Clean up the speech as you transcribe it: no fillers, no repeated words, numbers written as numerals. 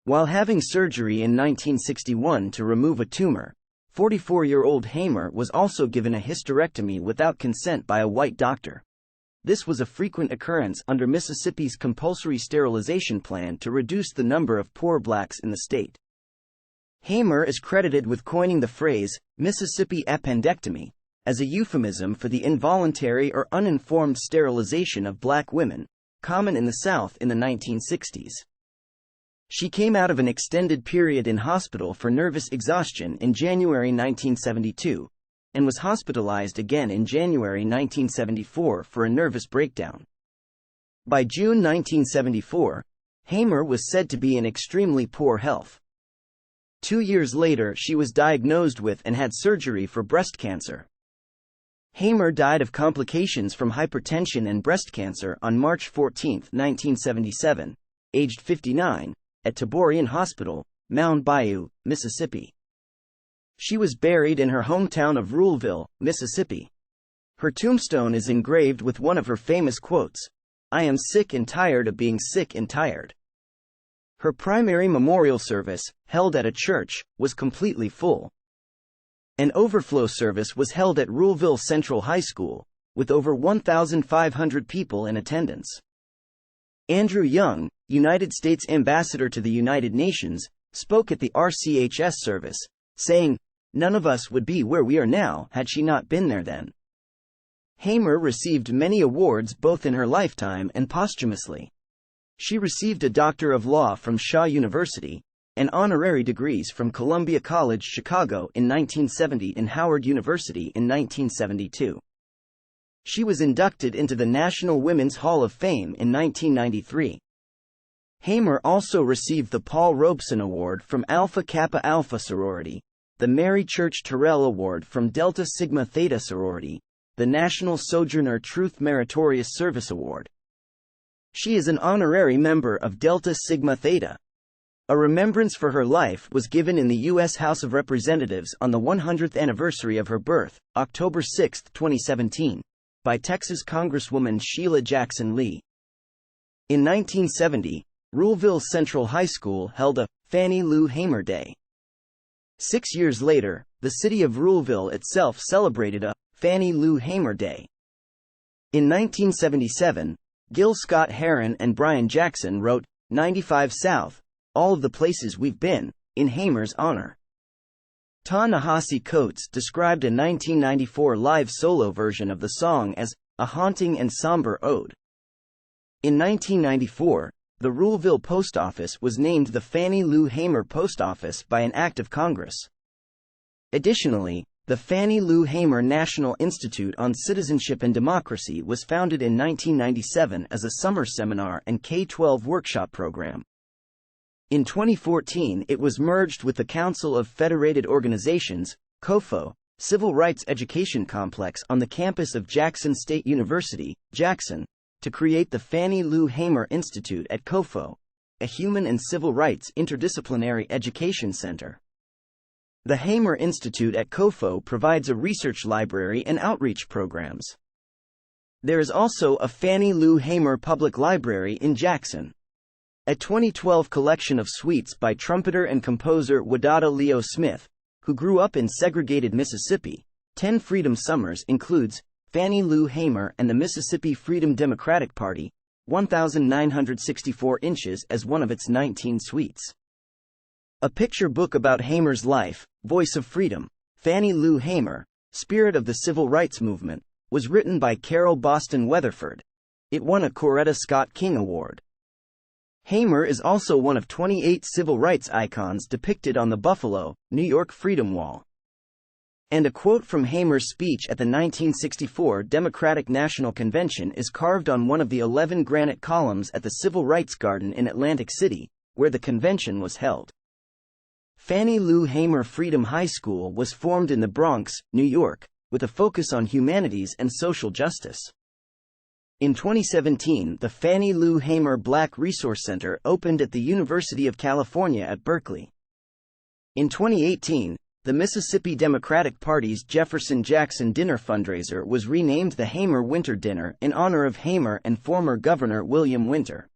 While having surgery in 1961 to remove a tumor, 44-year-old Hamer was also given a hysterectomy without consent by a white doctor. This was a frequent occurrence under Mississippi's compulsory sterilization plan to reduce the number of poor blacks in the state. Hamer is credited with coining the phrase, Mississippi appendectomy, as a euphemism for the involuntary or uninformed sterilization of black women, common in the South in the 1960s. She came out of an extended period in hospital for nervous exhaustion in January 1972, and was hospitalized again in January 1974 for a nervous breakdown. By June 1974, Hamer was said to be in extremely poor health. 2 years later, she was diagnosed with and had surgery for breast cancer. Hamer died of complications from hypertension and breast cancer on March 14, 1977, aged 59, at Taborian Hospital, Mound Bayou, Mississippi. She was buried in her hometown of Ruleville, Mississippi. Her tombstone is engraved with one of her famous quotes, "I am sick and tired of being sick and tired." Her primary memorial service, held at a church, was completely full. An overflow service was held at Ruleville Central High School, with over 1,500 people in attendance. Andrew Young, United States Ambassador to the United Nations, spoke at the RCHS service, saying, "None of us would be where we are now had she not been there then." Hamer received many awards both in her lifetime and posthumously. She received a Doctor of Law from Shaw University, and honorary degrees from Columbia College Chicago in 1970 and Howard University in 1972. She was inducted into the National Women's Hall of Fame in 1993. Hamer also received the Paul Robeson Award from Alpha Kappa Alpha sorority, the Mary Church Terrell Award from Delta Sigma Theta sorority, the National Sojourner Truth Meritorious Service Award. She is an honorary member of Delta Sigma Theta. A remembrance for her life was given in the U.S. House of Representatives on the 100th anniversary of her birth, October 6, 2017, by Texas Congresswoman Sheila Jackson Lee. In 1970, Ruleville Central High School held a Fannie Lou Hamer Day. 6 years later, the city of Ruleville itself celebrated a Fannie Lou Hamer Day. In 1977, Gil Scott-Heron and Brian Jackson wrote 95 South, All of the Places We've Been, in Hamer's honor. Ta-Nehisi Coates described a 1994 live solo version of the song as a haunting and somber ode. In 1994, the Ruleville Post Office was named the Fannie Lou Hamer Post Office by an act of Congress. Additionally, the Fannie Lou Hamer National Institute on Citizenship and Democracy was founded in 1997 as a summer seminar and K-12 workshop program. In 2014, it was merged with the Council of Federated Organizations, COFO, Civil Rights Education Complex on the campus of Jackson State University, Jackson, to create the Fannie Lou Hamer Institute at COFO, a human and civil rights interdisciplinary education center. The Hamer Institute at COFO provides a research library and outreach programs. There is also a Fannie Lou Hamer Public Library in Jackson. A 2012 collection of suites by trumpeter and composer Wadada Leo Smith, who grew up in segregated Mississippi, 10 Freedom Summers includes Fannie Lou Hamer and the Mississippi Freedom Democratic Party, 1,964 inches as one of its 19 suites. A picture book about Hamer's life, Voice of Freedom, Fannie Lou Hamer, Spirit of the Civil Rights Movement, was written by Carol Boston Weatherford. It won a Coretta Scott King Award. Hamer is also one of 28 civil rights icons depicted on the Buffalo, New York Freedom Wall. And a quote from Hamer's speech at the 1964 Democratic National Convention is carved on one of the 11 granite columns at the Civil Rights Garden in Atlantic City, where the convention was held. Fannie Lou Hamer Freedom High School was formed in the Bronx, New York, with a focus on humanities and social justice. In 2017, the Fannie Lou Hamer Black Resource Center opened at the University of California at Berkeley. In 2018, the Mississippi Democratic Party's Jefferson Jackson Dinner fundraiser was renamed the Hamer Winter Dinner in honor of Hamer and former Governor William Winter.